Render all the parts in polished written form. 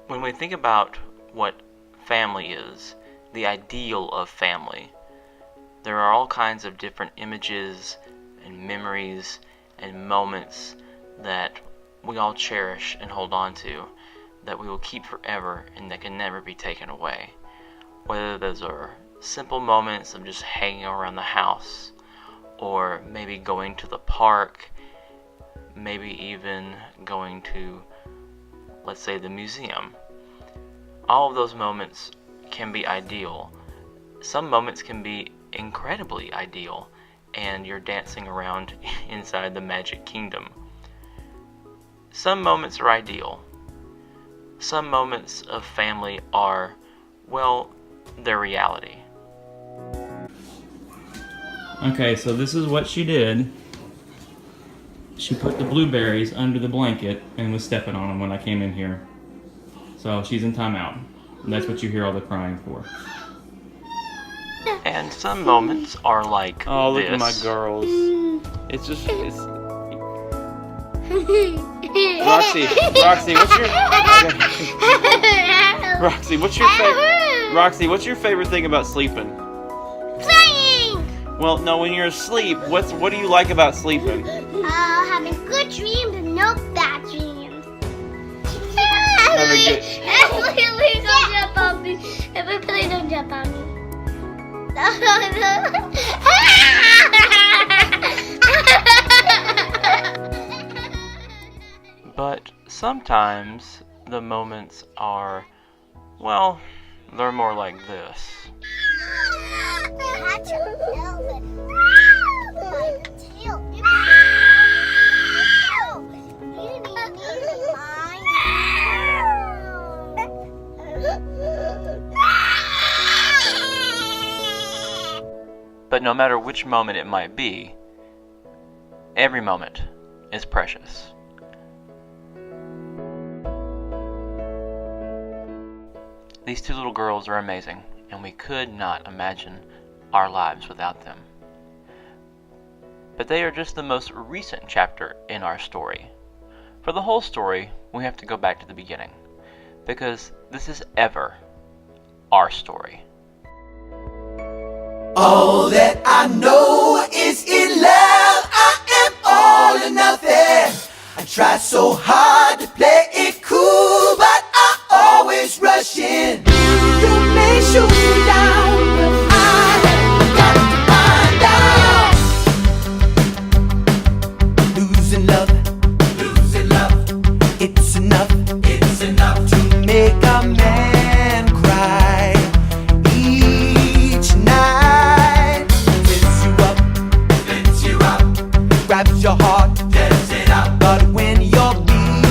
When we think about what family is, the ideal of family, there are all kinds of different images and memories and moments that we all cherish and hold on to, that we will keep forever and that can never be taken away. Whether those are simple moments of just hanging around the house, or maybe going to the park, maybe even going to, let's say, the museum. All of those moments can be ideal. Some moments can be incredibly ideal, and you're dancing around inside the Magic Kingdom. Some moments are ideal. Some moments of family are, well, they're reality. Okay, so this is what she did. She put the blueberries under the blanket and was stepping on them when I came in here. So she's in timeout. And that's what you hear all the crying for. And some moments are like Oh, look this. at my girls. It's just, it's... Roxy, what's your favorite thing about sleeping? Playing! Well, no, when you're asleep, what do you like about sleeping? Having good dreams and no bad dreams. Having good... Please don't jump on me. Please don't jump on me. But sometimes the moments are, well, they're more like this. But no matter which moment it might be, every moment is precious. These two little girls are amazing, and we could not imagine our lives without them. But they are just the most recent chapter in our story. For the whole story, we have to go back to the beginning, because this is ever our story. All that I know is in love, I am all or nothing. I try so hard to play it cool, but I always rush in. You may shoot me down, but I got to find out. Losing love, it's enough to make a man cry each night. Fills you up, grabs your heart, tears it up. But when you're being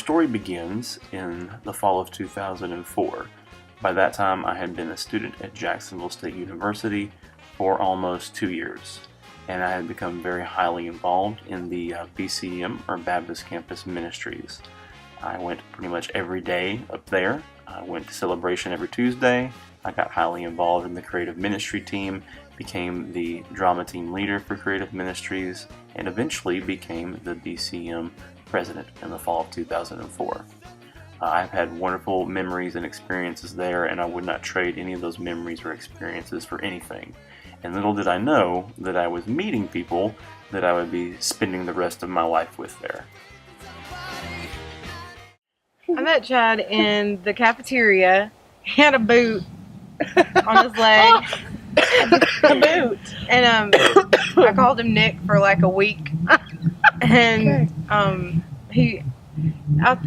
story begins in the fall of 2004. By that time, I had been a student at Jacksonville State University for almost 2 years, and I had become very highly involved in the BCM, or Baptist Campus Ministries. I went pretty much every day up there. I went to celebration every Tuesday. I got highly involved in the creative ministry team, became the drama team leader for creative ministries, and eventually became the BCM president in the fall of 2004. I've had wonderful memories and experiences there, and I would not trade any of those memories or experiences for anything. And little did I know that I was meeting people that I would be spending the rest of my life with there. I met Chad in the cafeteria. He had a boot on his leg. A boot. And I called him Nick for like a week. And I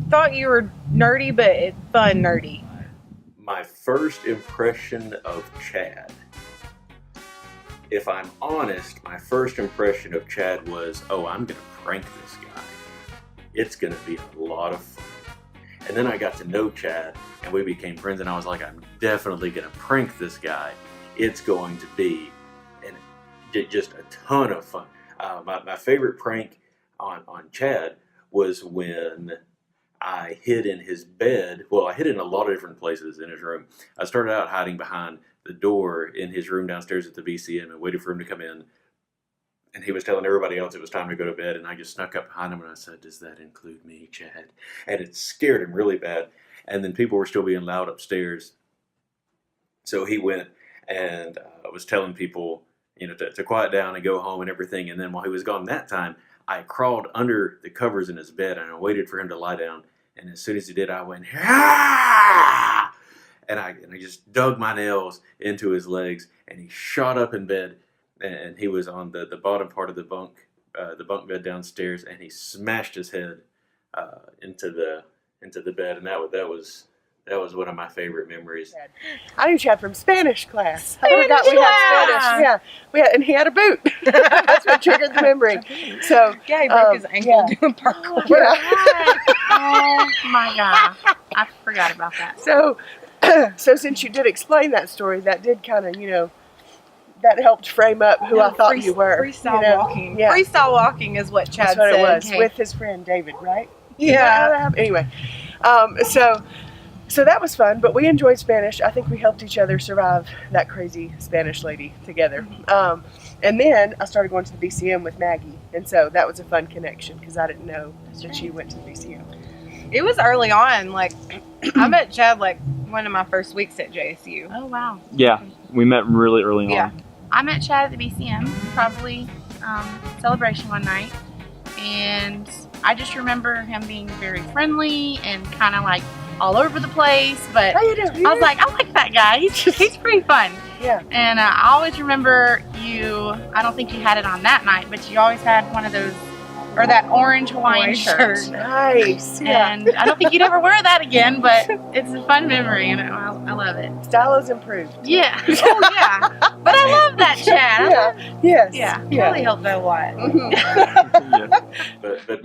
thought you were nerdy, but it's fun nerdy. My first impression of Chad. If I'm honest, my first impression of Chad was, oh, I'm going to prank this guy. It's going to be a lot of fun. And then I got to know Chad, and we became friends, and I was like, I'm definitely going to prank this guy. It's going to be just a ton of fun. My favorite prank on Chad was when I hid in his bed. Well, I hid in a lot of different places in his room. I started out hiding behind the door in his room downstairs at the BCM and waited for him to come in. And he was telling everybody else it was time to go to bed, and I just snuck up behind him and I said, does that include me, Chad? And it scared him really bad. And then people were still being loud upstairs. So he went and was telling people, to quiet down and go home and everything. And then while he was gone that time, I crawled under the covers in his bed and I waited for him to lie down. And as soon as he did, I went, ah! And I just dug my nails into his legs, and he shot up in bed. And he was on the bottom part of the bunk bed downstairs, and he smashed his head into the bed, and that was one of my favorite memories. I knew Chad from Spanish class. I forgot we had Spanish. Yeah, and he had a boot. That's what triggered the memory. So yeah, he broke his ankle doing parkour. Yeah. Oh my god, I forgot about that. So since you did explain that story, that did kind of that helped frame up who I thought you were. Freestyle walking. Yeah. Freestyle walking is what Chad That's what said. it was, Okay. with his friend David, right? Yeah. Anyway, so that was fun, but we enjoyed Spanish. I think we helped each other survive that crazy Spanish lady together. And then I started going to the BCM with Maggie, and so that was a fun connection because I didn't know that she went to the BCM. It was early on. Like, I met Chad like one of my first weeks at JSU. Oh wow. Yeah, we met really early on. Yeah. I met Chad at the BCM, probably celebration one night, and I just remember him being very friendly and kind of like all over the place, but How you doing? I was like, I like that guy. He's pretty fun. Yeah. And I always remember you, I don't think you had it on that night, but you always had one of those, or that orange Hawaiian shirt. Nice. Yeah. And I don't think you'd ever wear that again, but it's a fun memory, and I love it. Style has improved. Yeah. Oh, yeah. But I love that, Chad. Yeah. Yes. Yeah. Yeah. Really helped out a lot. But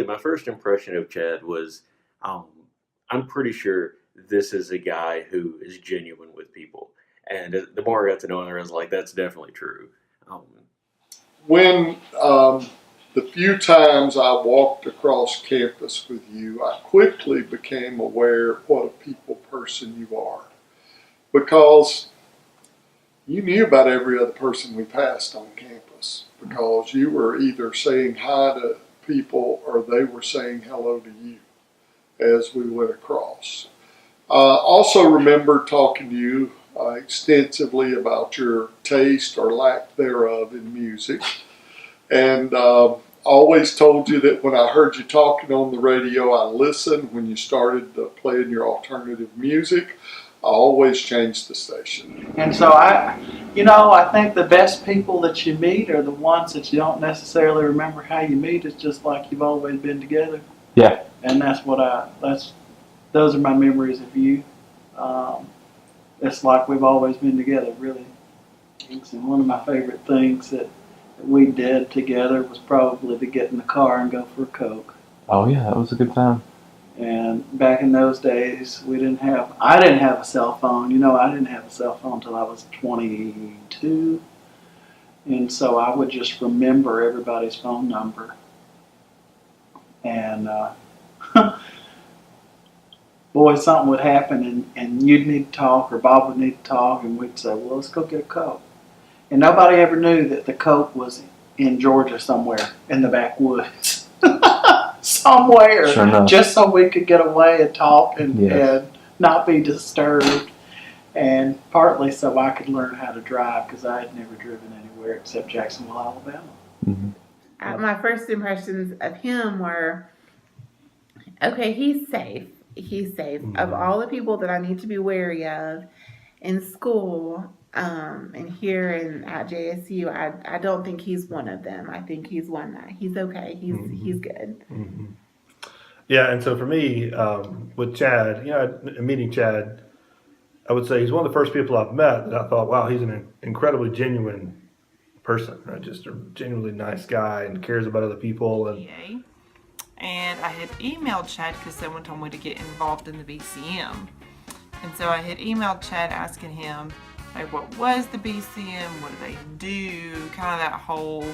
my first impression of Chad was, I'm pretty sure this is a guy who is genuine with people. And the more I got to know him, I was like, that's definitely true. When the few times I walked across campus with you, I quickly became aware of what a people person you are, because you knew about every other person we passed on campus, because you were either saying hi to people or they were saying hello to you as we went across. Also remember talking to you extensively about your taste or lack thereof in music, and always told you that when I heard you talking on the radio, I listened. When you started playing your alternative music, I always changed the station. And so I think the best people that you meet are the ones that you don't necessarily remember how you meet. It's just like you've always been together. Yeah. And those are my memories of you. It's like we've always been together, really. And one of my favorite things that we did together was probably to get in the car and go for a Coke. Oh yeah, that was a good time. And back in those days, I didn't have a cell phone. I didn't have a cell phone until I was 22. And so I would just remember everybody's phone number. And boy, something would happen and you'd need to talk, or Bob would need to talk, and we'd say, well, let's go get a Coke. And nobody ever knew that the Coke was in Georgia somewhere in the backwoods. Somewhere. Sure enough. Just so we could get away and talk and Yes. not be disturbed. And partly so I could learn how to drive, because I had never driven anywhere except Jacksonville, Alabama. Mm-hmm. My first impressions of him were, okay, he's safe. He's safe. Of all the people that I need to be wary of in school, and here at JSU, I don't think he's one of them. I think he's one that he's okay. He's good. Mm-hmm. Yeah, and so for me, with Chad, meeting Chad, I would say he's one of the first people I've met that I thought, wow, he's an incredibly genuine person, right? Just a genuinely nice guy and cares about other people. And I had emailed Chad because someone told me to get involved in the BCM. And so I had emailed Chad asking him, like, what was the BCM? What do they do? Kind of that whole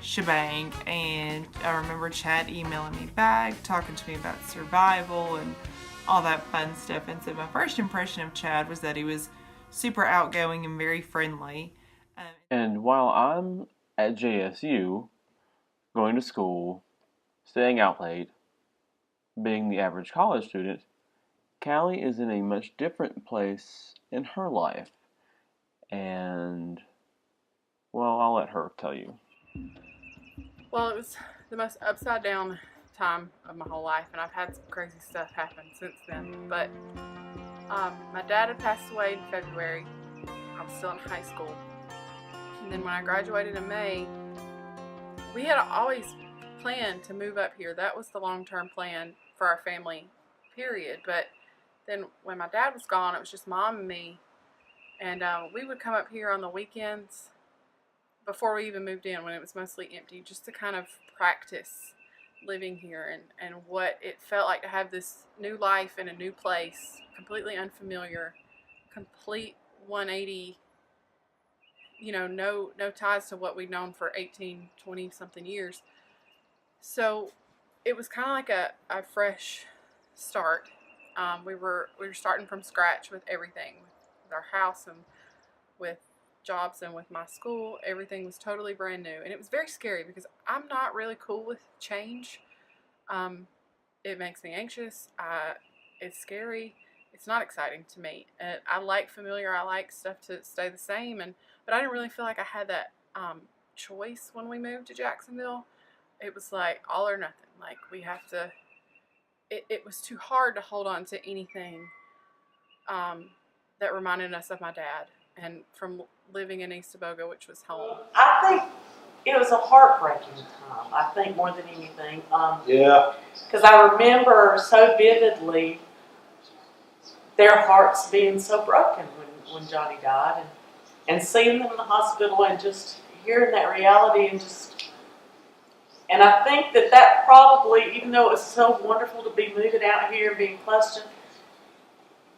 shebang. And I remember Chad emailing me back, talking to me about survival and all that fun stuff. And so my first impression of Chad was that he was super outgoing and very friendly. And while I'm at JSU, going to school, staying out late, being the average college student, Callie is in a much different place in her life. And, well, I'll let her tell you. Well, it was the most upside down time of my whole life, and I've had some crazy stuff happen since then. But my dad had passed away in February. I was still in high school. And then when I graduated in May, we had always planned to move up here. That was the long-term plan for our family, period. But then when my dad was gone, it was just Mom and me. And we would come up here on the weekends before we even moved in, when it was mostly empty, just to kind of practice living here and what it felt like to have this new life in a new place, completely unfamiliar, complete 180, no ties to what we'd known for 18, 20 something years. So it was kind of like a fresh start. We were starting from scratch with everything, with our house and with jobs and with my school. Everything was totally brand new, and it was very scary because I'm not really cool with change. It makes me anxious. It's scary. It's not exciting to me. I like familiar. I like stuff to stay the same, but I didn't really feel like I had that choice when we moved to Jacksonville. It was like all or nothing. Like we have to. It was too hard to hold on to anything that reminded us of my dad and from living in East Tebogo, which was home. I think it was a heartbreaking time. I think more than anything. Yeah. Because I remember so vividly their hearts being so broken when Johnny died, and seeing them in the hospital and just hearing that reality and I think that probably, even though it was so wonderful to be moving out here and being close to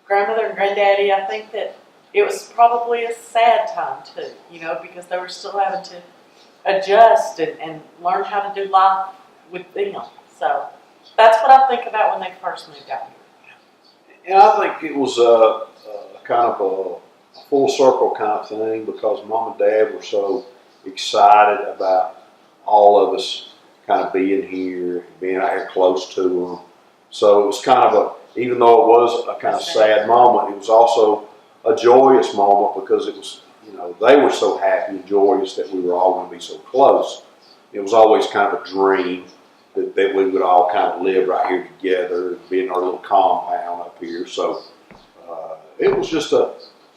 grandmother and granddaddy, I think that it was probably a sad time too, because they were still having to adjust and learn how to do life with them. So that's what I think about when they first moved out here. And I think it was a kind of a full circle kind of thing, because Mom and Dad were so excited about all of us kind of being here, being out here close to them. So it was kind of even though it was a kind of sad moment, it was also a joyous moment, because it was, they were so happy and joyous that we were all going to be so close. It was always kind of a dream that we would all kind of live right here together and be in our little compound up here. So it was just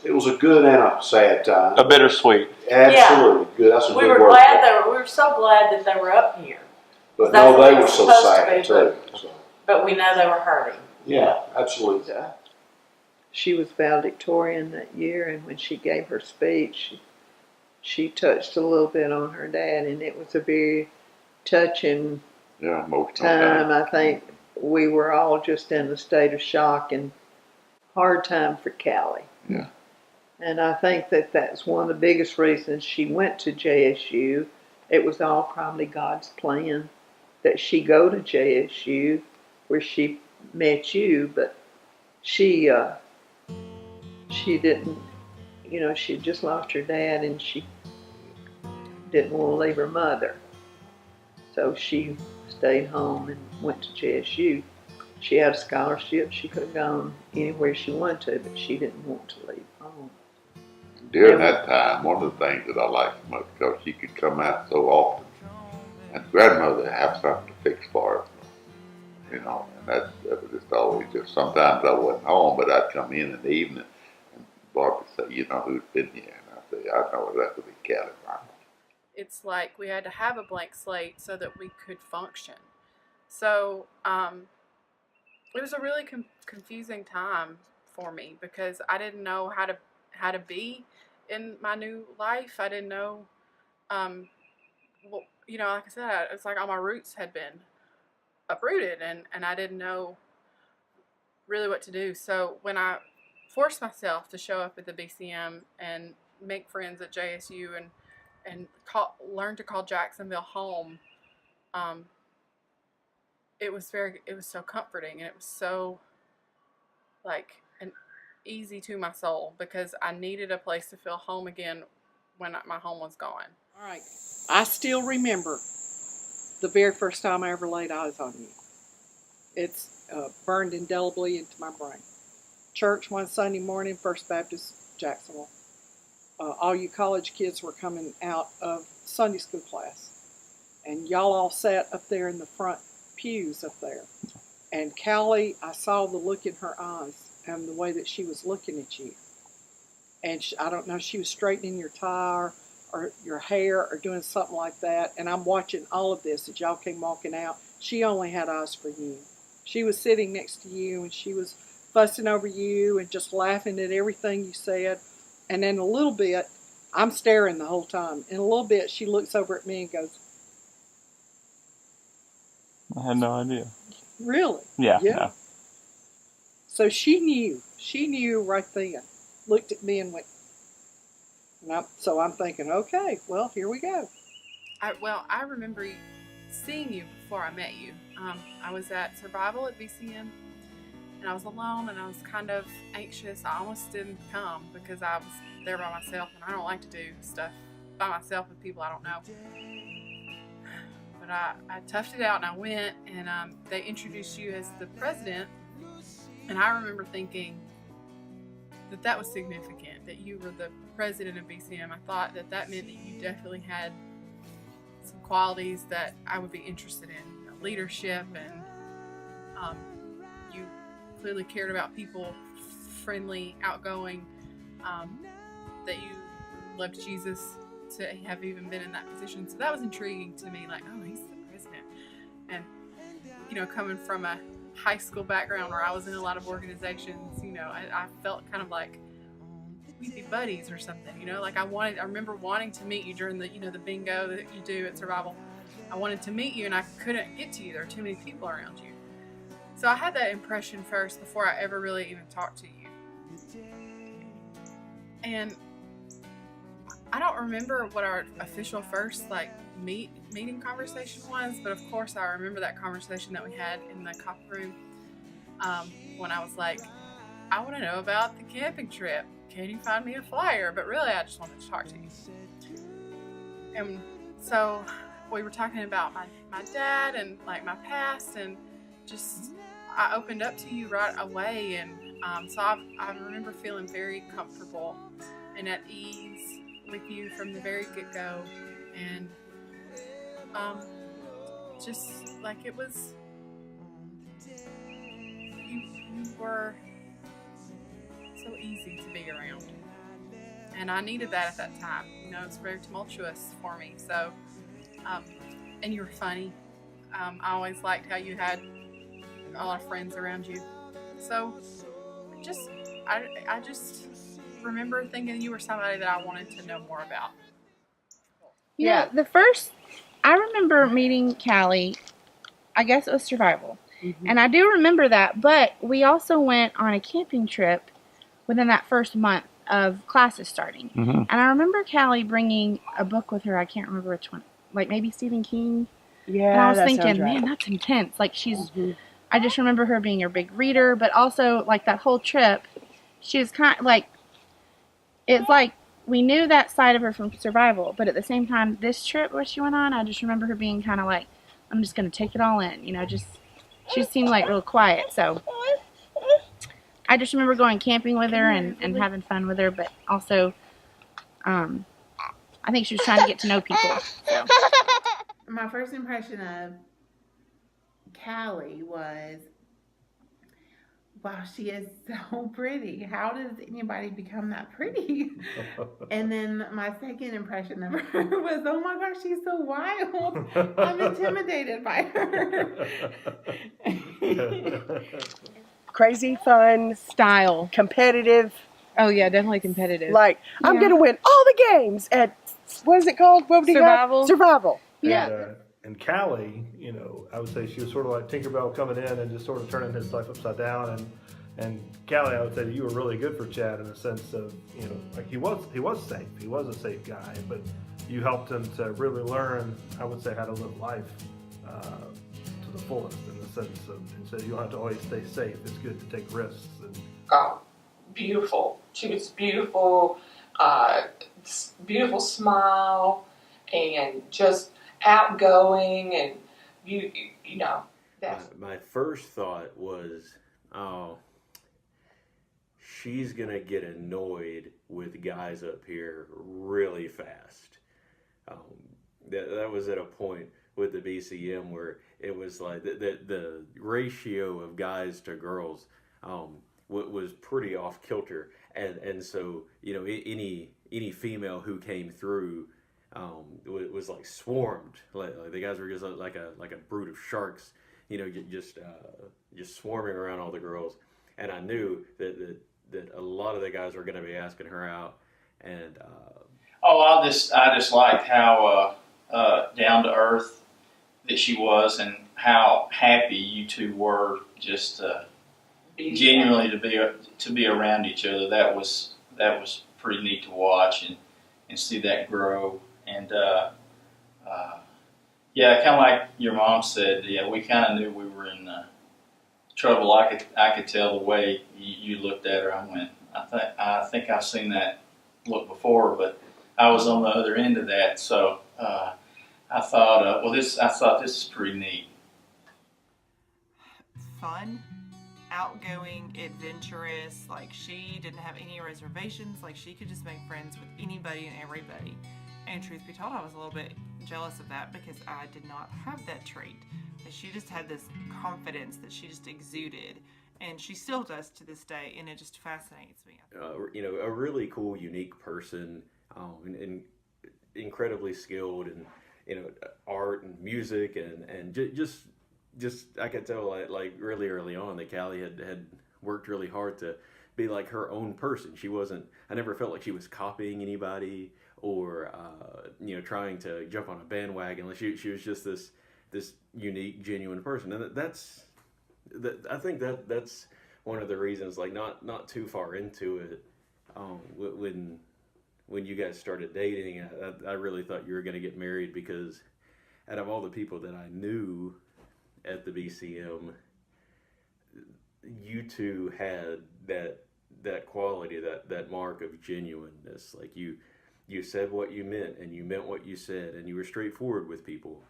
it was a good and a sad time. A bittersweet. Absolutely. Yeah. Good. That's a we good were word. We were so glad that they were up here. But no, they were so sad too. But we know they were hurting. Yeah, absolutely. She was valedictorian that year, and when she gave her speech, she touched a little bit on her dad, and it was a very touching, Yeah, most time. I think we were all just in a state of shock and hard time for Callie. Yeah. And I think that that's one of the biggest reasons she went to JSU. It was all probably God's plan that she go to JSU where she met you, but she didn't, you know, she just lost her dad and she didn't want to leave her mother. So she stayed home and went to JSU. She had a scholarship. She could have gone anywhere she wanted to, but she didn't want to leave home. During that time, one of the things that I liked most, because she could come out so often, and grandmother would have something to fix for her, you know, and that was just always just, sometimes I wasn't home, but I'd come in the evening, and Barbara would say, you know who's been here? And I'd say, I know, that would be Callie Brown. It's like we had to have a blank slate so that we could function. So it was a really confusing time for me because I didn't know how to be in my new life. I didn't know, well, you know, like I said, it's like all my roots had been uprooted, and I didn't know really what to do. So when I forced myself to show up at the BCM and make friends at JSU and learn to call Jacksonville home, it was so comforting, and it was so like an easy to my soul because I needed a place to feel home again when my home was gone. All right, I still remember the very first time I ever laid eyes on you. It's burned indelibly into my brain. Church one Sunday morning, First Baptist Jacksonville. All you college kids were coming out of Sunday school class. And y'all all sat up there in the front pews up there. And Callie, I saw the look in her eyes and the way that she was looking at you. And I don't know, she was straightening your tie or your hair or doing something like that. And I'm watching all of this as y'all came walking out. She only had eyes for you. She was sitting next to you and she was fussing over you and just laughing at everything you said. And then a little bit, I'm staring the whole time. In a little bit, she looks over at me and goes, I had no idea. really? Yeah. No. So she knew right then, looked at me and went, so I'm thinking, okay, well, here we go. I remember seeing you before I met you. I was at Survival at BCM, and I was alone, and I was kind of anxious. I almost didn't come because I was there by myself, and I don't like to do stuff by myself with people I don't know. But I toughed it out, and I went, and they introduced you as the president, and I remember thinking that was significant, that you were the president of BCM. I thought that meant that you definitely had some qualities that I would be interested in, you know, leadership, and you clearly cared about people, friendly, outgoing, that you loved Jesus to have even been in that position. So that was intriguing to me, like, oh, he's the president. And, you know, coming from a high school background where I was in a lot of organizations, you know, I felt kind of like we'd be buddies or something, you know, like I remember wanting to meet you during the, you know, the bingo that you do at Survival. I wanted to meet you and I couldn't get to you. There were too many people around you. So I had that impression first before I ever really even talked to you. And I don't remember what our official first meeting conversation was, but of course I remember that conversation that we had in the coffee room when I was like, I want to know about the camping trip. Can you find me a flyer? But really I just wanted to talk to you. And so we were talking about my dad and like my past, and just I opened up to you right away, and so I remember feeling very comfortable and at ease with you from the very get-go, and just like it was, you were so easy to be around, and I needed that at that time. You know, it's very tumultuous for me. So, and you were funny. I always liked how you had a lot of friends around you. So, I just remember thinking you were somebody that I wanted to know more about. Yeah, I remember meeting Callie I guess it was survival. And I do remember that, but we also went on a camping trip within that first month of classes starting. And I remember Callie bringing a book with her. I can't remember which one. Like maybe Stephen King. Yeah, and I was that thinking, sounds right. man, that's intense. Like she's, I just remember her being a big reader, but also like that whole trip, she was kind of like, it's like we knew that side of her from survival, but at the same time, this trip where she went on, I just remember her being kind of like, I'm just going to take it all in, you know, just, she seemed like real quiet. So I just remember going camping with her and having fun with her, but also, I think she was trying to get to know people. So. My first impression of Callie was, wow, she is so pretty. How does anybody become that pretty? And then my second impression of her was, oh my gosh, she's so wild. I'm intimidated by her. Crazy, fun, style, competitive. Oh yeah, definitely competitive. Like, I'm going to win all the games at, what is it called? What would you Survival. have? Survival. And Callie, you know, I would say she was sort of like Tinkerbell coming in and just sort of turning his life upside down. And Callie, I would say that you were really good for Chad in the sense of, you know, like he was safe. He was a safe guy, but you helped him to really learn, I would say, how to live life to the fullest in the sense of, and so you don't have to always stay safe. It's good to take risks. And Beautiful. She was beautiful, beautiful smile, and just outgoing, and you know. My first thought was, oh, she's gonna get annoyed with guys up here really fast. That was at a point with the BCM where it was like the ratio of guys to girls was pretty off kilter, and so you know any female who came through was like swarmed, like the guys were just like a brood of sharks, you know, just swarming around all the girls, and I knew that a lot of the guys were going to be asking her out, and I just liked how down to earth that she was, and how happy you two were just genuinely to be around each other. That was pretty neat to watch and see that grow. And yeah, kind of like your mom said, yeah, we kind of knew we were in trouble. I could tell the way you looked at her. I went, I think I've seen that look before, but I was on the other end of that. So I thought, this is pretty neat. Fun, outgoing, adventurous. Like, she didn't have any reservations. Like, she could just make friends with anybody and everybody. And truth be told, I was a little bit jealous of that because I did not have that trait. Like, she just had this confidence that she just exuded, and she still does to this day, and it just fascinates me. you know, a really cool, unique person, and incredibly skilled in, you know, art and music, and just I could tell like really early on that Callie had worked really hard to be like her own person. She wasn't. I never felt like she was copying anybody or you know, trying to jump on a bandwagon. Like she was just this unique, genuine person, and I think that's one of the reasons. Like not too far into it, when you guys started dating, I really thought you were going to get married, because out of all the people that I knew at the BCM, you two had that quality, that mark of genuineness. Like you said what you meant, and you meant what you said, and you were straightforward with people,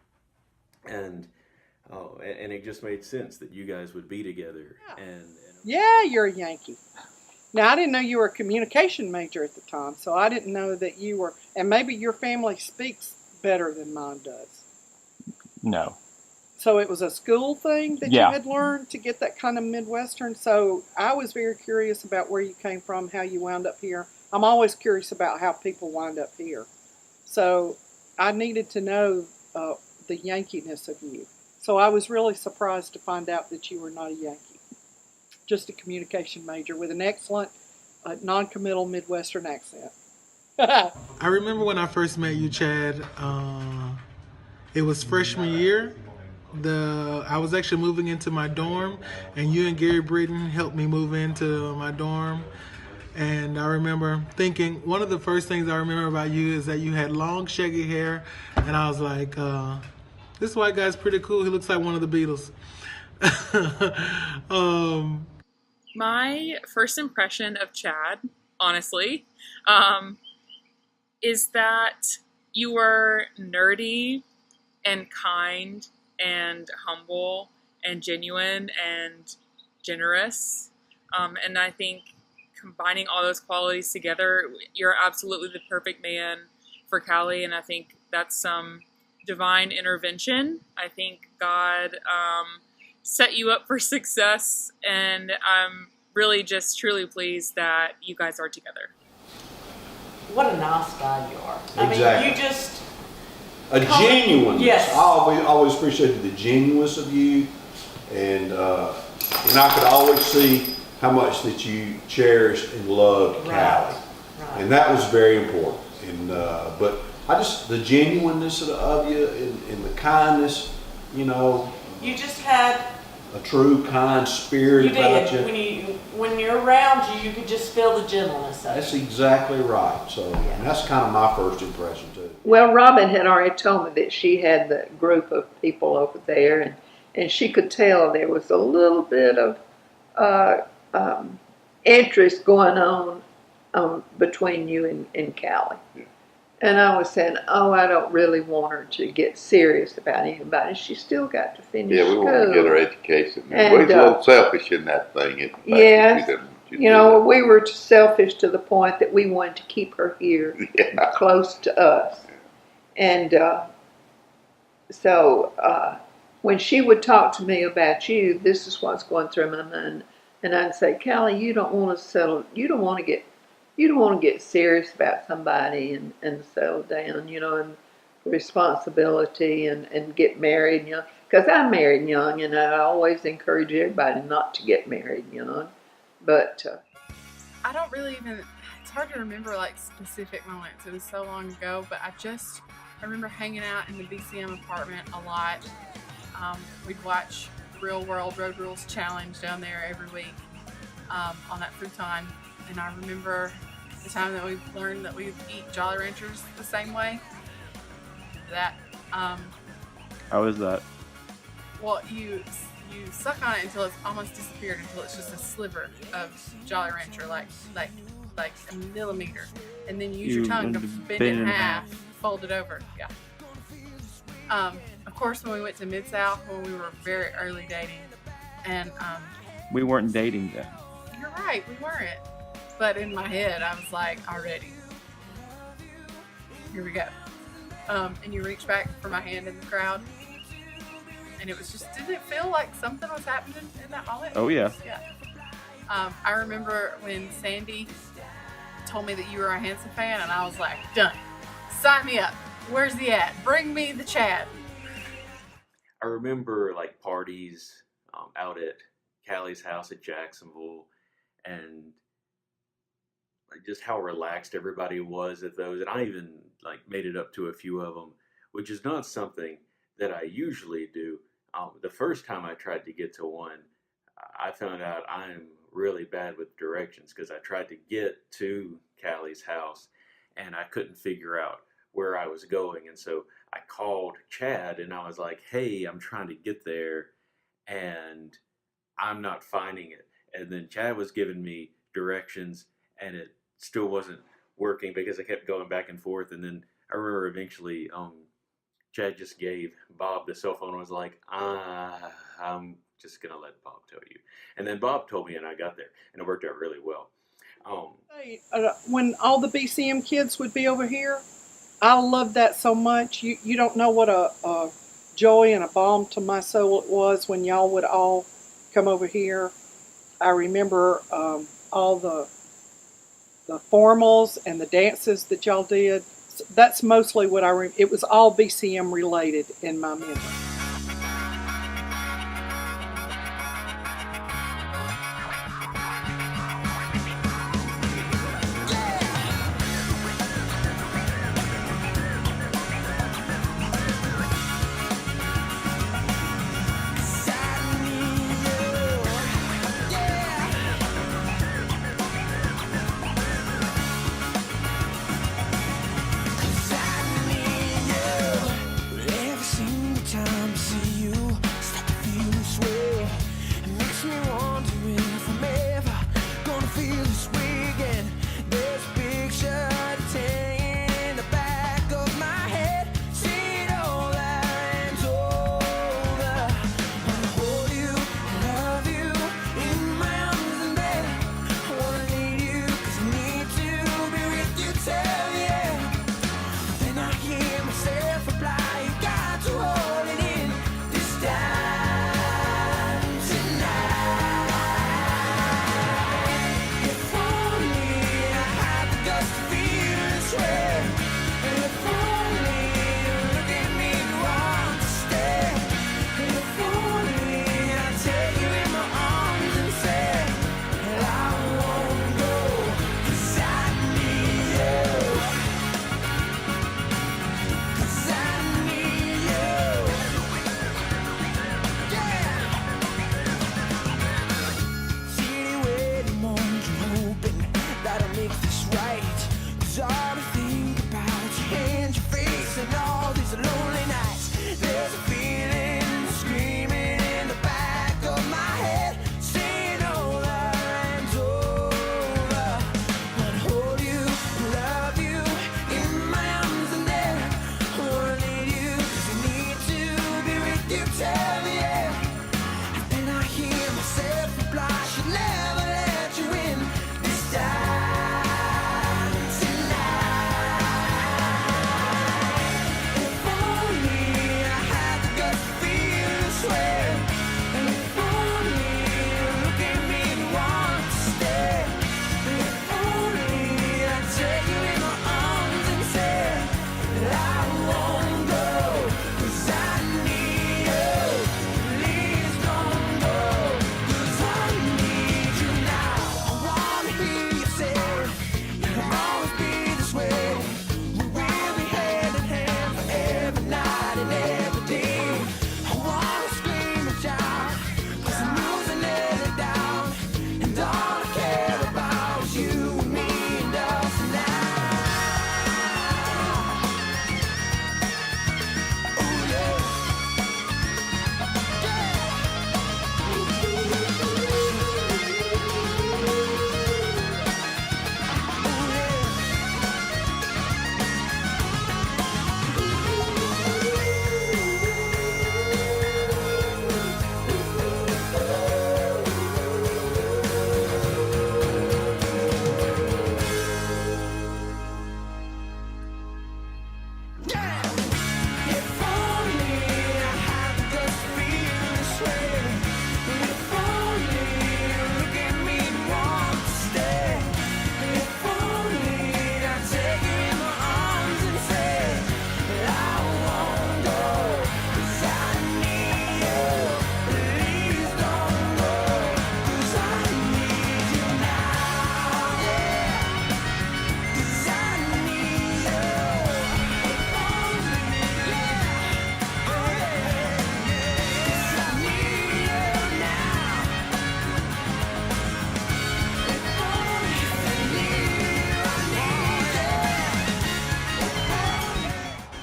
and it just made sense that you guys would be together. And yeah, you're a Yankee. Now, I didn't know you were a communication major at the time, so I didn't know that you were, and maybe your family speaks better than mine does. No. So it was a school thing that Yeah. you had learned to get that kind of Midwestern. So I was very curious about where you came from, how you wound up here. I'm always curious about how people wind up here. So I needed to know the Yankeeness of you. So I was really surprised to find out that you were not a Yankee, just a communication major with an excellent non-committal Midwestern accent. I remember when I first met you, Chad. It was freshman year, I was actually moving into my dorm, and you and Gary Britton helped me move into my dorm. And I remember thinking, one of the first things I remember about you is that you had long, shaggy hair, and I was like, this white guy's pretty cool. He looks like one of the Beatles. My first impression of Chad, honestly, is that you were nerdy and kind and humble and genuine and generous. And I think combining all those qualities together, you're absolutely the perfect man for Callie. And I think that's some divine intervention. I think God set you up for success. And I'm really just truly pleased that you guys are together. What a nice guy you are. Exactly. I mean, you just... A genuineness. Yes. I always appreciated the genuineness of you, and I could always see how much that you cherished and loved Callie, Right. and that was very important. And but I just the genuineness of you and the kindness, you know. You just had... a true, kind spirit You about did. you. When you're around you, you could just feel the gentleness of That's it. exactly right. So, and that's kind of my first impression too. Well, Robin had already told me that she had the group of people over there, and she could tell there was a little bit of interest going on between you and Callie. Yeah. And I was saying, oh, I don't really want her to get serious about anybody. She still got to finish Yeah, we school. want to get her education. And, We're a little selfish in that thing. Yes. You know, we were selfish to the point that we wanted to keep her here close to us. And so when she would talk to me about you, this is what's going through my mind. And I'd say, Callie, you don't want to settle, you don't want to get serious about somebody and settle down, you know, and responsibility and get married young. Because I'm married young, and I always encourage everybody not to get married young. But I don't really even, it's hard to remember like specific moments. It was so long ago, but I remember hanging out in the BCM apartment a lot. We'd watch Real World Road Rules Challenge down there every week on that futon. And I remember the time that we learned that we eat Jolly Ranchers the same way. That, How is that? well, you suck on it until it's almost disappeared, until it's just a sliver of Jolly Rancher, like a millimeter, and then you use your tongue to bend it in half, fold it over. Yeah. Of course, when we went to Mid-South, when we were very early dating, and We weren't dating then. you're right, we weren't. But in my head, I was like, already. Here we go. And you reach back for my hand in the crowd. And it was just, didn't it feel like something was happening in that moment? Oh, yeah. Yeah. I remember when Sandy told me that you were a Hanson fan, and I was like, done. Sign me up. Where's he at? Bring me the Chad. I remember like parties out at Callie's house at Jacksonville, and like just how relaxed everybody was at those. And I even like made it up to a few of them, which is not something that I usually do. The first time I tried to get to one, I found out I'm really bad with directions, because I tried to get to Callie's house and I couldn't figure out where I was going. And so I called Chad and I was like, hey, I'm trying to get there and I'm not finding it. And then Chad was giving me directions and it still wasn't working because I kept going back and forth. And then I remember eventually Chad just gave Bob the cell phone and was like, I'm just going to let Bob tell you. And then Bob told me and I got there, and it worked out really well. When all the BCM kids would be over here, I loved that so much. You don't know what a joy and a balm to my soul it was when y'all would all come over here. I remember all the formals and the dances that y'all did. That's mostly what it was all BCM related in my memory.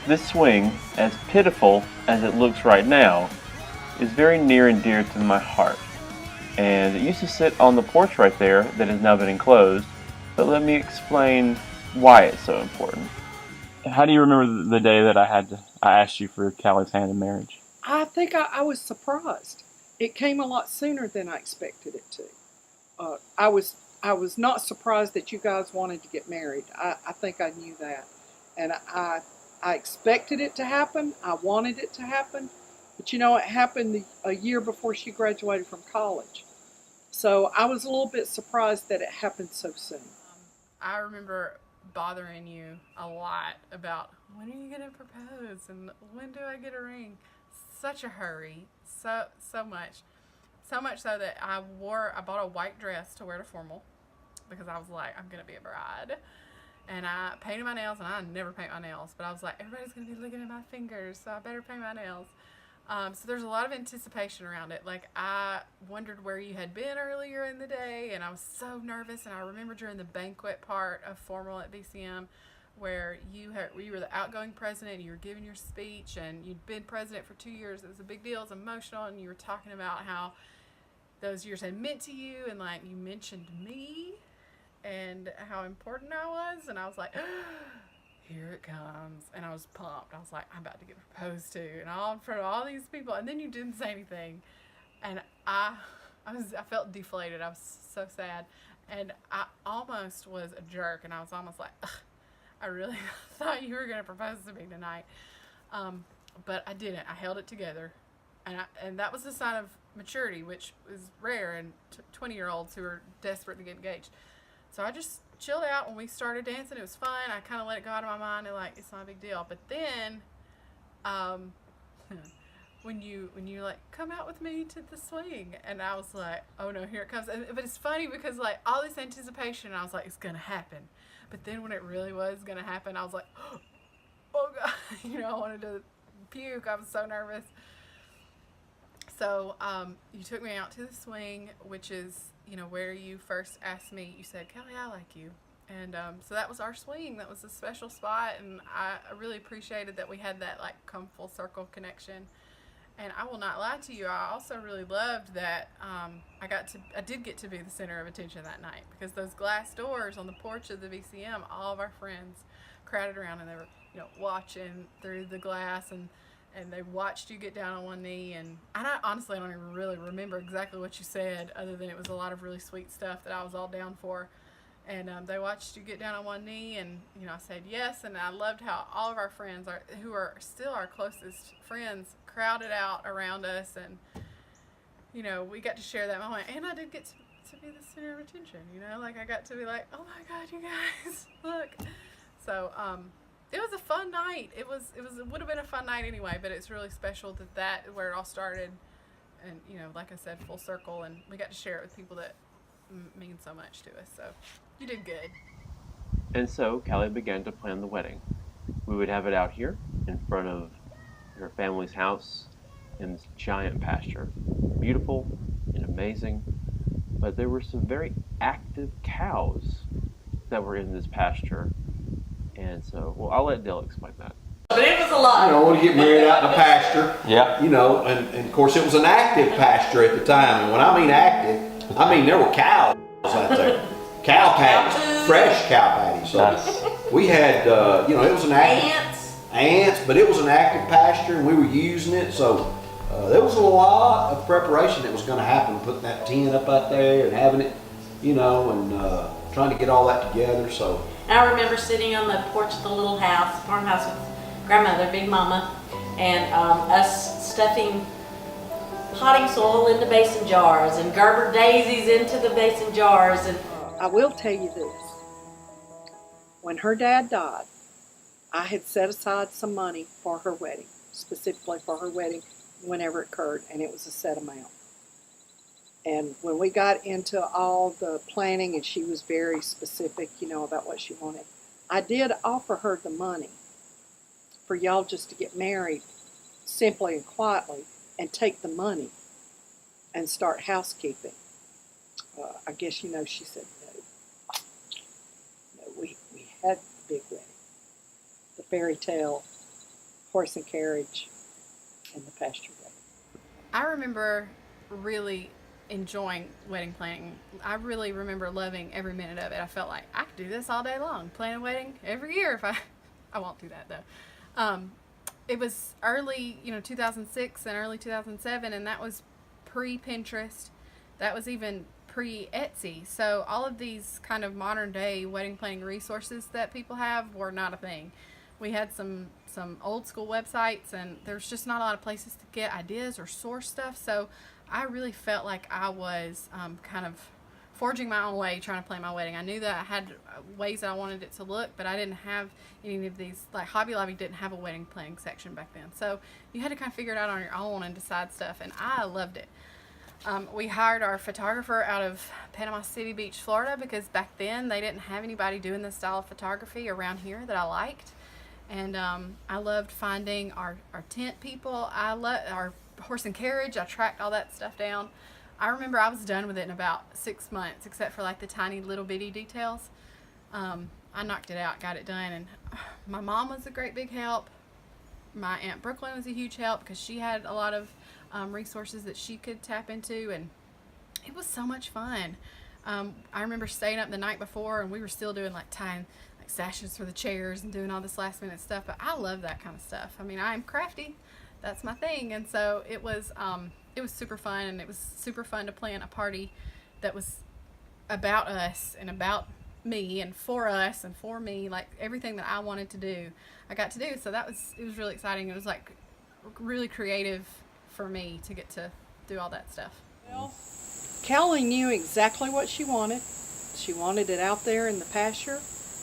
This swing, as pitiful as it looks right now, is very near and dear to my heart. And it used to sit on the porch right there that has now been enclosed, but let me explain why it's so important. How do you remember the day that I asked you for Callie's hand in marriage? I think I was surprised. It came a lot sooner than I expected it to. I was not surprised that you guys wanted to get married. I think I knew that. And I expected it to happen. I wanted it to happen. But you know, it happened a year before she graduated from college. So I was a little bit surprised that it happened so soon. I remember bothering you a lot about when are you going to propose and when do I get a ring? Such a hurry, so much so that I bought a white dress to wear to formal because I was like, I'm going to be a bride. And I painted my nails, and I never paint my nails, but I was like, everybody's going to be looking at my fingers, so I better paint my nails. So there's a lot of anticipation around it. Like, I wondered where you had been earlier in the day, and I was so nervous. And I remember during the banquet part of formal at BCM, where you were the outgoing president, and you were giving your speech, and you'd been president for 2 years. It was a big deal. It was emotional, and you were talking about how those years had meant to you, and like you mentioned me and how important I was, and I was like, here it comes. And I was pumped. I was like, I'm about to get proposed to, and all in front of all these people. And then you didn't say anything, and I felt deflated. I was so sad, and I almost was a jerk, and I was almost like, ugh, I really thought you were going to propose to me tonight, but I didn't. I held it together, and that was a sign of maturity, which is rare in 20-year-olds who are desperate to get engaged. So I just chilled out when we started dancing. It was fun. I kind of let it go out of my mind and like, it's not a big deal. But then, when you like, come out with me to the swing, and I was like, oh no, here it comes. But it's funny because like all this anticipation, I was like, it's gonna happen. But then when it really was gonna happen, I was like, oh God, I wanted to puke. I was so nervous. So you took me out to the swing, which is, where you first asked me. You said, Kelly, I like you. And so that was our swing. That was a special spot, and I really appreciated that we had that like come full circle connection. And I will not lie to you, I also really loved that I did get to be the center of attention that night, because those glass doors on the porch of the BCM, all of our friends crowded around, and they were watching through the glass, and they watched you get down on one knee. And honestly, I don't even really remember exactly what you said, other than it was a lot of really sweet stuff that I was all down for. And they watched you get down on one knee, and I said yes. And I loved how all of our friends, who are still our closest friends, crowded out around us, and we got to share that moment. And I did get to be the center of attention. Like I got to be like, oh my God, you guys, look. So it was a fun night. It would have been a fun night anyway, but it's really special that where it all started, and like I said, full circle, and we got to share it with people that mean so much to us. So you did good. And so Callie began to plan the wedding. We would have it out here in front of her family's house in this giant pasture. Beautiful and amazing, but there were some very active cows that were in this pasture. And so, well, I'll let Dale explain that. But it was a lot. When you get married out in a pasture, yeah. And of course it was an active pasture at the time. And when I mean active, I mean there were cows out there. Cow patties, fresh cow patties. So Nice. we had, it was an active. Ants, but it was an active pasture, and we were using it. So there was a lot of preparation that was going to happen, putting that tent up out there and having it, and trying to get all that together. So I remember sitting on the porch of the little house, farmhouse with grandmother, Big Mama, and us stuffing potting soil into mason jars and Gerber daisies into the mason jars. And I will tell you this. When her dad died, I had set aside some money for her wedding, specifically for her wedding whenever it occurred, and it was a set amount. And when we got into all the planning, and she was very specific, about what she wanted, I did offer her the money for y'all just to get married simply and quietly, and take the money and start housekeeping. I guess, she said no. No, we had the big wedding. The fairy tale horse and carriage and the pasture wedding. I remember really enjoying wedding planning. I really remember loving every minute of it. I felt like I could do this all day long, plan a wedding every year if I won't do that though. It was early, 2006 and early 2007, and that was pre-Pinterest. That was even pre-Etsy. So all of these kind of modern day wedding planning resources that people have were not a thing. We had some old school websites, and there's just not a lot of places to get ideas or source stuff. So I really felt like I was kind of forging my own way trying to plan my wedding. I knew that I had ways that I wanted it to look, but I didn't have any of these, like Hobby Lobby didn't have a wedding planning section back then. So you had to kind of figure it out on your own and decide stuff, and I loved it. We hired our photographer out of Panama City Beach, Florida, because back then they didn't have anybody doing this style of photography around here that I liked. And I loved finding our tent people. I loved our horse and carriage. I tracked all that stuff down. I remember I was done with it in about 6 months, except for like the tiny little bitty details. I knocked it out, got it done, and my mom was a great big help. My Aunt Brooklyn was a huge help because she had a lot of resources that she could tap into, and it was so much fun. I remember staying up the night before, and we were still doing like tying like sashes for the chairs and doing all this last minute stuff, but I love that kind of stuff. I mean, I'm crafty. That's my thing. And so it was super fun, and it was super fun to plan a party that was about us and about me and for us and for me, like everything that I wanted to do, I got to do. So it was really exciting. It was like really creative for me to get to do all that stuff. Well, Kelly knew exactly what she wanted. She wanted it out there in the pasture.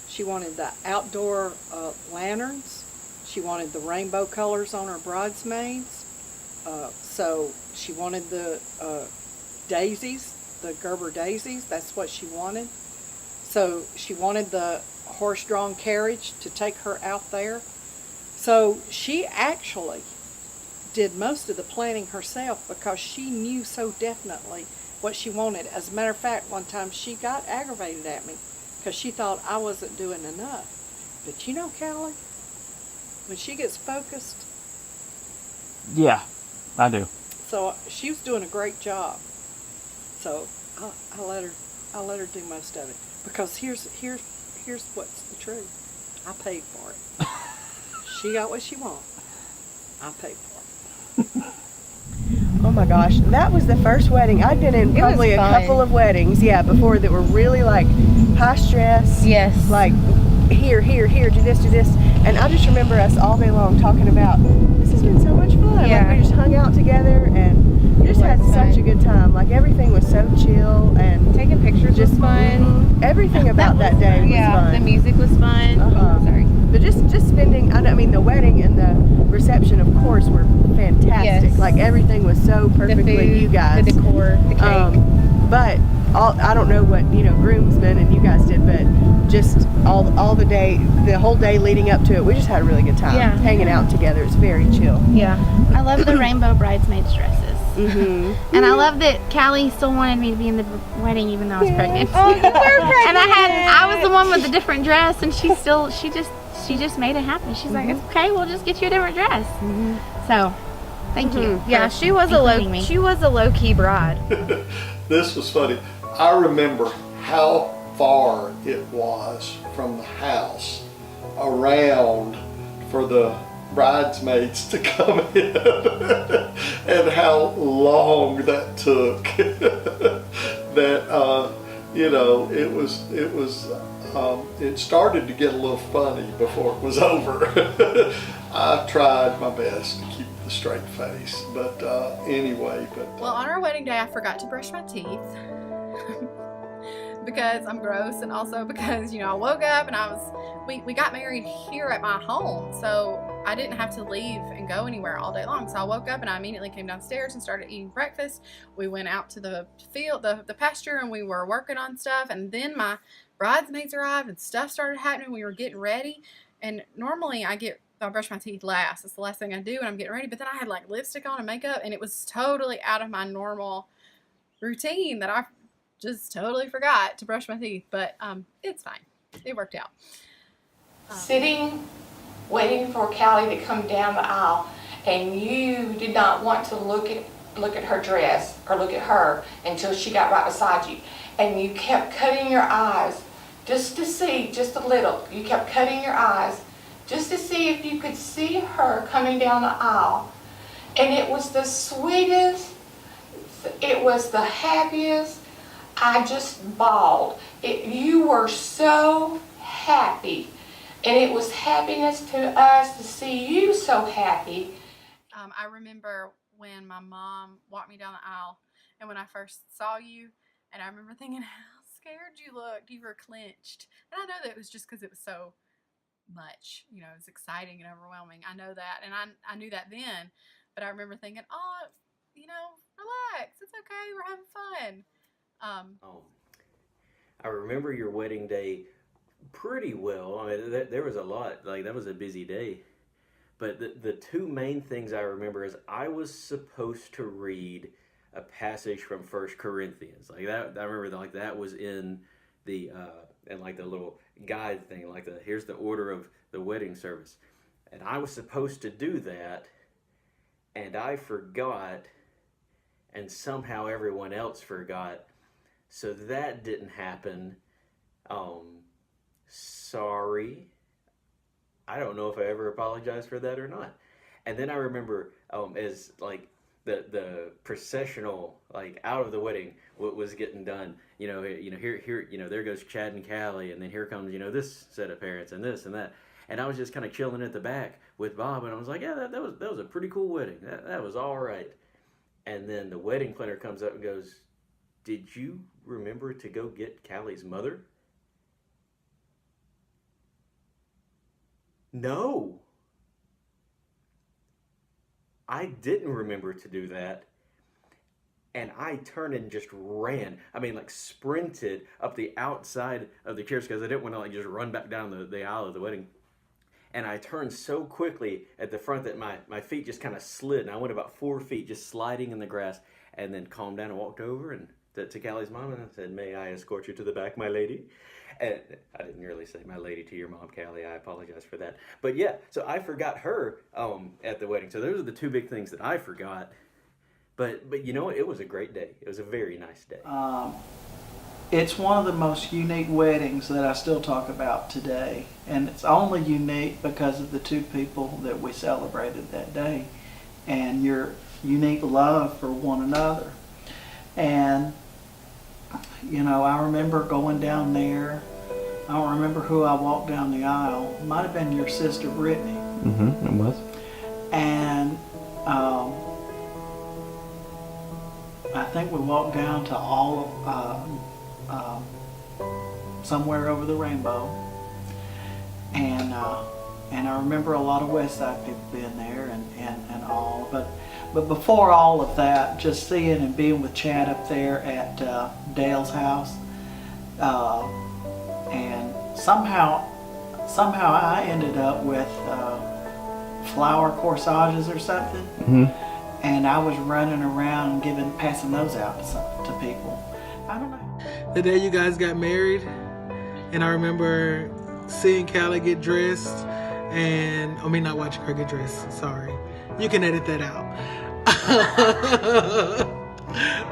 She wanted the outdoor lanterns. She wanted the rainbow colors on her bridesmaids. So she wanted the daisies, the Gerber daisies. That's what she wanted. So she wanted the horse-drawn carriage to take her out there. So she actually did most of the planning herself because she knew so definitely what she wanted. As a matter of fact, one time she got aggravated at me because she thought I wasn't doing enough. But you know, Callie, when she gets focused, Yeah, I do. so she was doing a great job. So I let her do most of it because here's what's the truth. I paid for it. She got what she wanted. I paid for it. Oh my gosh, that was the first wedding. I'd been in probably a couple of weddings, before that were really like high stress. Yes. Like here, do this. And I just remember us all day long talking about, this has been so much fun. Yeah. Like we just hung out together and we just had such a good time. Like everything was so chill and taking pictures was fun. Everything about that day was fun. The music was fun. Sorry. But just spending, the wedding and the reception, of course, were fantastic. Yes. Like everything was so perfectly food, you guys. the decor, the cake. But I don't know what groomsmen and you guys did, but just all the whole day leading up to it, we just had a really good time. Yeah. Hanging out together. It's very chill. Yeah. I love the rainbow bridesmaids dresses. Mm-hmm. And I love that Callie still wanted me to be in the wedding even though I was pregnant. Oh, you were pregnant. And I was the one with the different dress, and she just made it happen. She's like, it's okay, we'll just get you a different dress. So, thank you. Yeah, she was a low key bride. This was funny. I remember how far it was from the house around for the bridesmaids to come in and how long that took. It started to get a little funny before it was over. I tried my best to keep the straight face, but anyway. Well, on our wedding day, I forgot to brush my teeth because I'm gross, and also because I woke up and we got married here at my home, so I didn't have to leave and go anywhere all day long. So I woke up and I immediately came downstairs and started eating breakfast. We went out to the field, the pasture, and we were working on stuff, and then my bridesmaids arrived and stuff started happening. We were getting ready, and normally I brush my teeth last. It's the last thing I do when I'm getting ready, but then I had like lipstick on and makeup, and it was totally out of my normal routine that I just totally forgot to brush my teeth. But it's fine. It worked out. Sitting waiting for Callie to come down the aisle, and you did not want to look at her dress or look at her until she got right beside you. And you kept cutting your eyes just to see, just a little. You kept cutting your eyes just to see if you could see her coming down the aisle. And it was the sweetest, it was the happiest. I just bawled. You were so happy. And it was happiness to us to see you so happy. I remember when my mom walked me down the aisle, and when I first saw you, and I remember thinking how scared you looked. You were clenched. And I know that it was just because it was so much, you know, it was exciting and overwhelming. I know that, and I knew that then, but I remember thinking, oh, you know, relax, it's okay, we're having fun. I remember your wedding day pretty well. I mean, there was a lot, like that was a busy day. But the two main things I remember is I was supposed to read a passage from 1 Corinthians. Like that, I remember like that was in the and like the little guide thing, like here's the order of the wedding service. And I was supposed to do that, and I forgot, and somehow everyone else forgot. So that didn't happen. Sorry. I don't know if I ever apologized for that or not. And then I remember as like the processional, like out of the wedding, what was getting done. Here, there goes Chad and Callie, and then here comes this set of parents and this and that. And I was just kind of chilling at the back with Bob, and I was like, yeah, that was a pretty cool wedding. That was all right. And then the wedding planner comes up and goes, did you remember to go get Callie's mother? No. I didn't remember to do that. And I turned and just ran. I mean, like sprinted up the outside of the chairs because I didn't want to like just run back down the aisle of the wedding. And I turned so quickly at the front that my feet just kind of slid. And I went about 4 feet just sliding in the grass, and then calmed down and walked over and to Callie's mom and I said, may I escort you to the back, my lady? And I didn't really say my lady to your mom, Callie. I apologize for that. But yeah, so I forgot her at the wedding. So those are the two big things that I forgot. But you know what? It was a great day. It was a very nice day. It's one of the most unique weddings that I still talk about today. And it's only unique because of the two people that we celebrated that day and your unique love for one another. And, I remember going down there. I don't remember who I walked down the aisle. It might have been your sister, Brittany. Mm-hmm, it was. And I think we walked down to all of Somewhere Over the Rainbow. And I remember a lot of West Side people being there and all. But before all of that, just seeing and being with Chad up there at Dale's house, and somehow I ended up with flower corsages or something, and I was running around passing those out to people. I don't know. The day you guys got married, and I remember seeing Callie get dressed, and not watching her get dressed. Sorry, you can edit that out.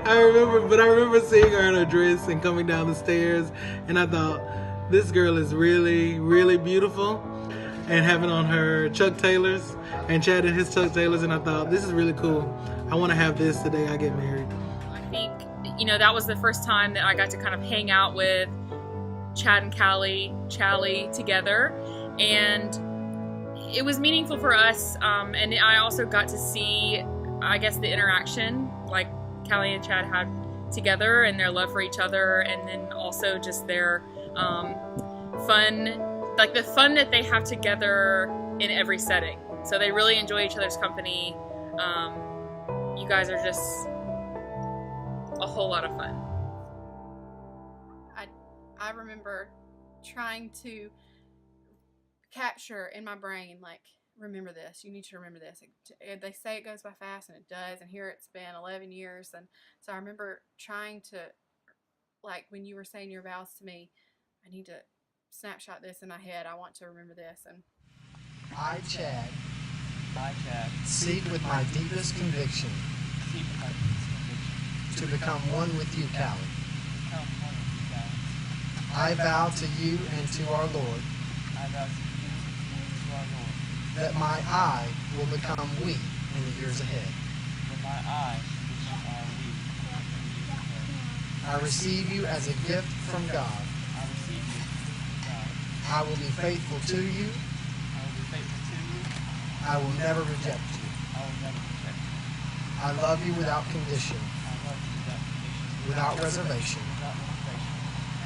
I remember seeing her in her dress and coming down the stairs, and I thought, this girl is really, really beautiful, and having on her Chuck Taylors and Chad in his Chuck Taylors, and I thought, this is really cool. I want to have this the day I get married. I think, that was the first time that I got to kind of hang out with Chad and Callie together, and it was meaningful for us, and I also got to see, I guess, the interaction like Callie and Chad had together and their love for each other, and then also just their fun, like the fun that they have together in every setting. So they really enjoy each other's company. You guys are just a whole lot of fun. I remember trying to capture in my brain, like, remember this, you need to remember this. They say it goes by fast, and it does, and here it's been 11 years. And so I remember trying to, like, when you were saying your vows to me, I need to snapshot this in my head. I want to remember this. And I, Chad, I, Chad, seek with my deepest conviction seek with my deepest conviction to become one with you, Callie. become one with you, God. I vow to you and to our Lord I vow to you and to our Lord that my I will become we in the years ahead. that my I shall become our we in the years ahead. I receive you as a gift from God. I receive you from God. I will be faithful to you. I will be faithful to you. I will never reject you. I will never reject you. I love you without condition, I love you without condition, without reservation, without reservation.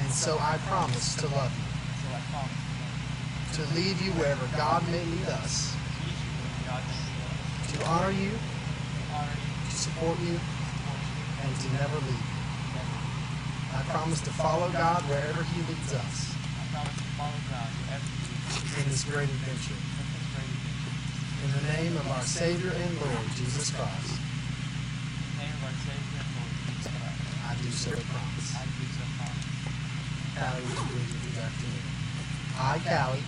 and so I promise to love you, So I promise to love you, to lead you wherever God may lead us, to lead you where God may lead us, to honor you, to honor you, to support you, support you, and to never leave you. never leave you. I promise to follow God wherever He leads us I promise to follow God wherever He leads us in this great adventure. in this great adventure. In the name of our Savior and Lord, Jesus Christ, In the name of our Savior and Lord Jesus Christ, I do so promise. I do so promise. Callie, would you please repeat after me? I, Callie,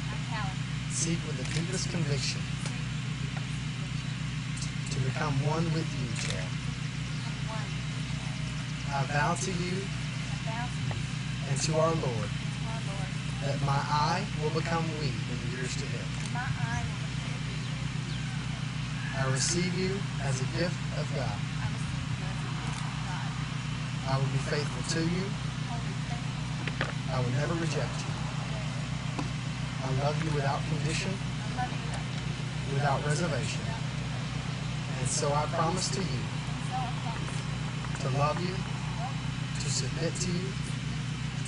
seek with the deepest conviction to become one with you, Chad. I vow to you and to our Lord that my I will become we in the years to come. I receive you as a gift of God. I will be faithful to you. I will never reject you. I love you without condition, without reservation. And so I promise to you to love you, to submit to you,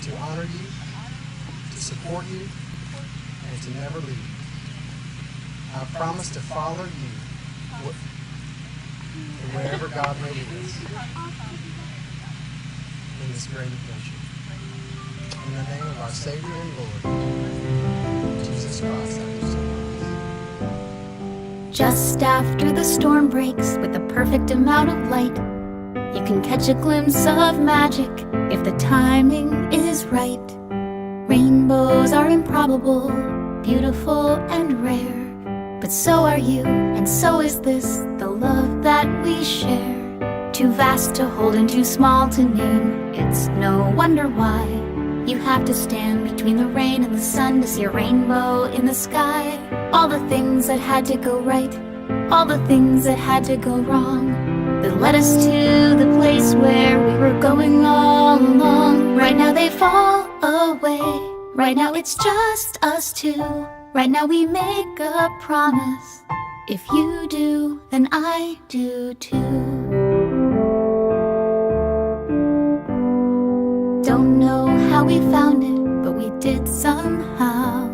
to honor you, to support you, and to never leave you. I promise to follow you wherever God may lead us in this great adventure. In the name of our Savior and Lord, Jesus Christ, I do so promise. Just after the storm breaks with the perfect amount of light, you can catch a glimpse of magic if the timing is right. Rainbows are improbable, beautiful and rare, but so are you, and so is this, the love that we share. Too vast to hold and too small to name, it's no wonder why you have to stand between the rain and the sun to see a rainbow in the sky. All the things that had to go right, all the things that had to go wrong, that led us to the place where we were going all along. Right now they fall away, right now it's just us two. Right now we make a promise, if you do, then I do too. Don't know how we found it, but we did somehow.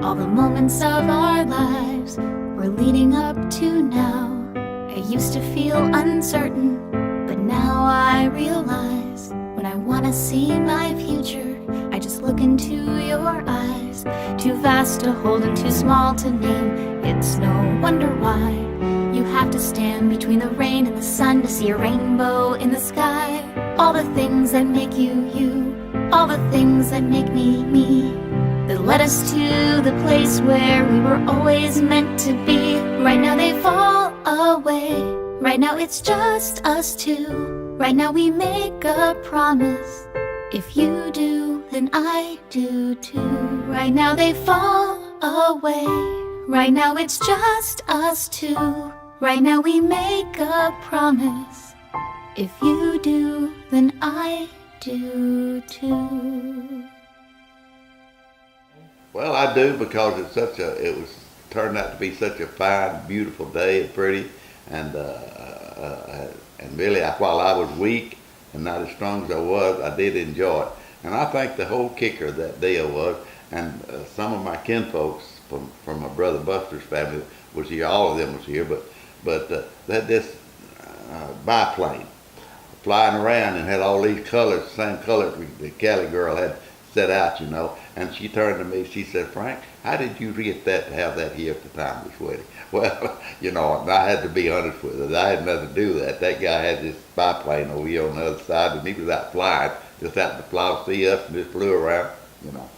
All the moments of our lives we're leading up to now. I used to feel uncertain, but now I realize when I want to see my future, I just look into your eyes. Too vast to hold and too small to name, it's no wonder why you have to stand between the rain and the sun to see a rainbow in the sky. All the things that make you you, all the things that make me me, that led us to the place where we were always meant to be. Right now they fall away, right now it's just us two. Right now we make a promise, if you do, then I do too. Right now they fall away, right now it's just us two. Right now we make a promise, if you do, then I do too. Well, I do, because it turned out to be such a fine, beautiful day and pretty, and really, while I was weak and not as strong as I was, I did enjoy it. And I think the whole kicker of that deal was, and some of my kinfolks from my brother Buster's family was here, all of them was here, but they had this biplane flying around and had all these colors, the same colors the Cali girl had set out, you know. And she turned to me, she said, "Frank, how did you get that to have that here at the time of this wedding?" Well, you know, and I had to be honest with her. I had nothing to do with that. That guy had this biplane over here on the other side, and he was out flying, just happened to fly, see us, and just flew around, you know.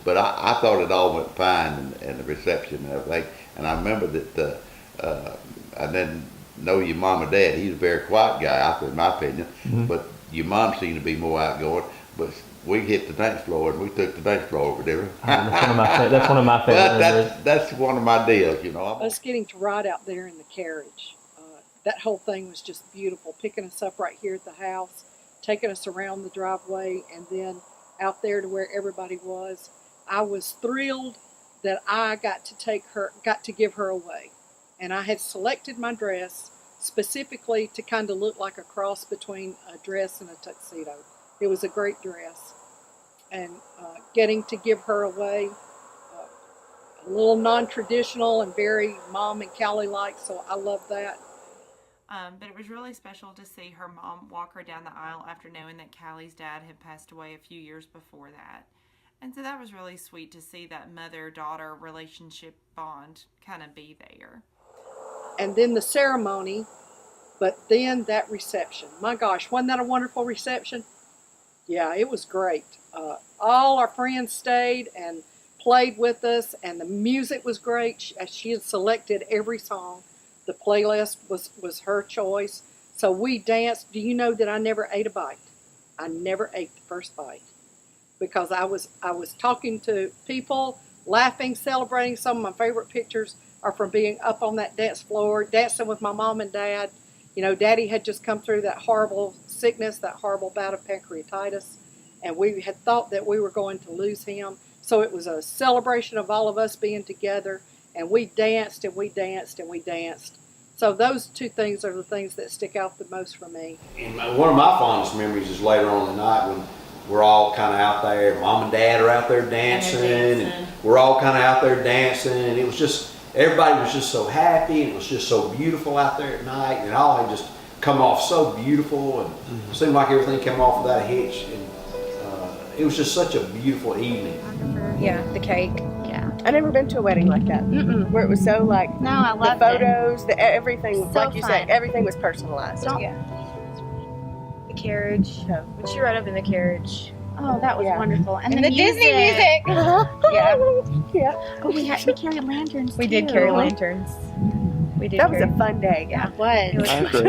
But I thought it all went fine and the reception and everything. And I remember that I didn't know your mom and dad. He's a very quiet guy, in my opinion. But your mom seemed to be more outgoing. But we hit the dance floor and we took the dance floor over there. That's one of my favorite memories. That's one of my deals, you know. Us getting to ride out there in the carriage, that whole thing was just beautiful. Picking us up right here at the house, taking us around the driveway, and then out there to where everybody was. I was thrilled that I got to give her away. And I had selected my dress specifically to kind of look like a cross between a dress and a tuxedo. It was a great dress. And getting to give her away, a little non-traditional and very Mom and Callie-like, so I love that. But it was really special to see her mom walk her down the aisle after knowing that Callie's dad had passed away a few years before that. And so that was really sweet to see that mother-daughter relationship bond kind of be there. And then the ceremony, but then that reception. My gosh, wasn't that a wonderful reception? Yeah, it was great. All our friends stayed and played with us, and the music was great. She had selected every song. The playlist was her choice. So we danced. Do you know that I never ate a bite? I never ate the first bite because I was talking to people, laughing, celebrating. Some of my favorite pictures are from being up on that dance floor, dancing with my mom and dad. You know, Daddy had just come through that horrible sickness, that horrible bout of pancreatitis, and we had thought that we were going to lose him. So it was a celebration of all of us being together, and we danced and we danced and we danced. So those two things are the things that stick out the most for me. And one of my fondest memories is later on in the night when we're all kind of out there. Mom and Dad are out there dancing, and we're all kind of out there dancing, and it was just, everybody was just so happy, and it was just so beautiful out there at night, and it all had just come off so beautiful, and it seemed like everything came off without a hitch, and it was just such a beautiful evening. Yeah, the cake. Yeah. I've never been to a wedding like that, where it was so like, No, I loved the photos, everything, So like you said, fun. everything was personalized. Yeah. The carriage. When she rode up in the carriage. Oh, that was wonderful. And the Disney music. Yeah. Yeah. Oh, we carried lanterns. We did too. carry lanterns. We did. That was carry- a fun day. Yeah, it was.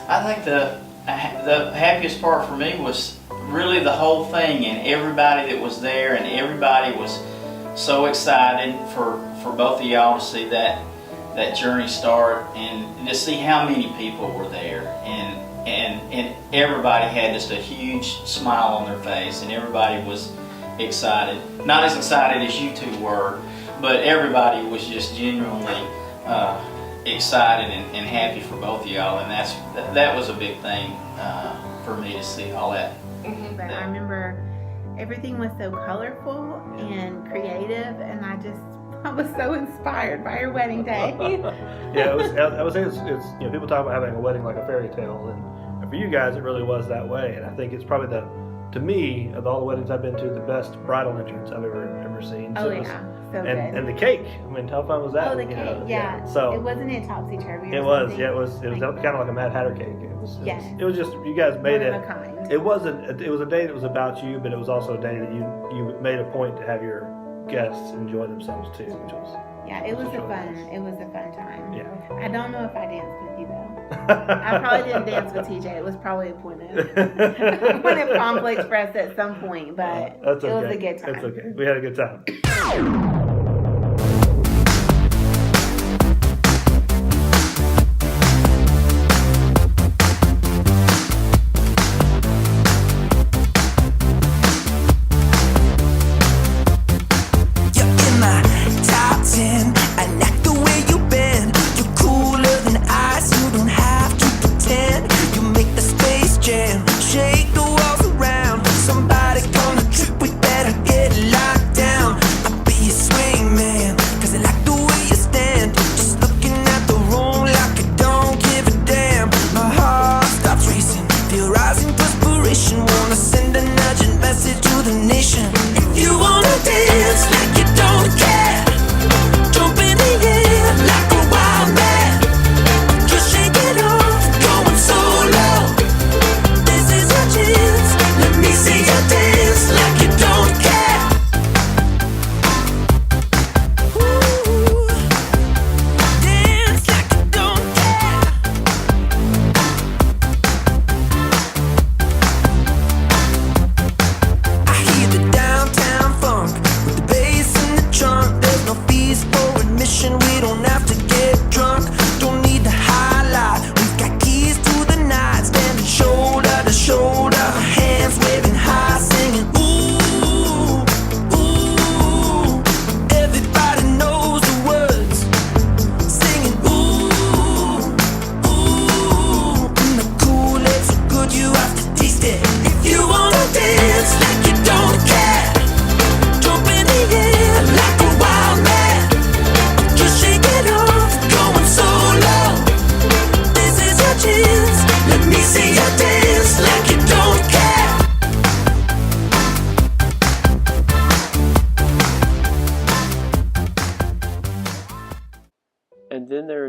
I think the happiest part for me was really the whole thing and everybody that was there, and everybody was so excited for both of y'all to see that journey start and to see how many people were there, and everybody had just a huge smile on their face, and everybody was excited. Not as excited as you two were, but everybody was just genuinely excited and happy for both of y'all, and that was a big thing for me to see all that. But I remember everything was so colorful and creative, and I was so inspired by her wedding day. Yeah, I would say it's you know, people talk about having a wedding like a fairy tale, and for you guys it really was that way. And I think it's probably to me, of all the weddings I've been to, the best bridal entrance I've ever seen. Oh, it was, yeah. So and good. the cake. I mean, how fun was that? Oh, the you cake, know? yeah. So it wasn't a topsy-turvy. it was, yeah. It was kind of like a Mad Hatter cake. It was just, you guys made One it. of a kind. It was a day that was about you, but it was also a day that you made a point to have your guests enjoy themselves too, which was. Yeah, it was a fun time. Yeah. I don't know if I danced with you though. I probably didn't dance with TJ. It was probably a point of conflict expressed at some point, but That's it was okay. a good time. It's okay. We had a good time.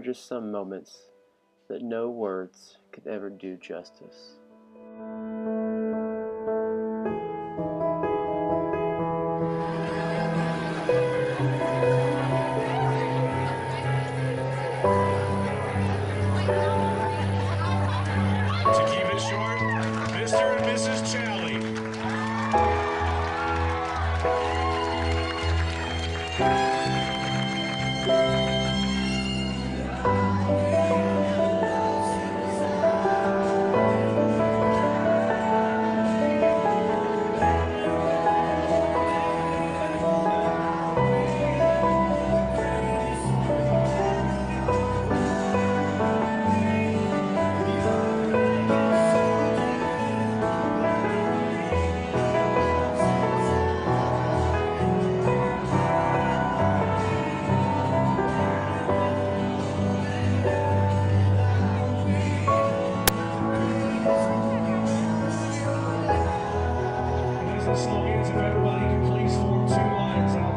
just some moments that no words could ever do justice. To keep it short, Mr. and Mrs. Challey. As the song ends, if everybody can please form two lines out.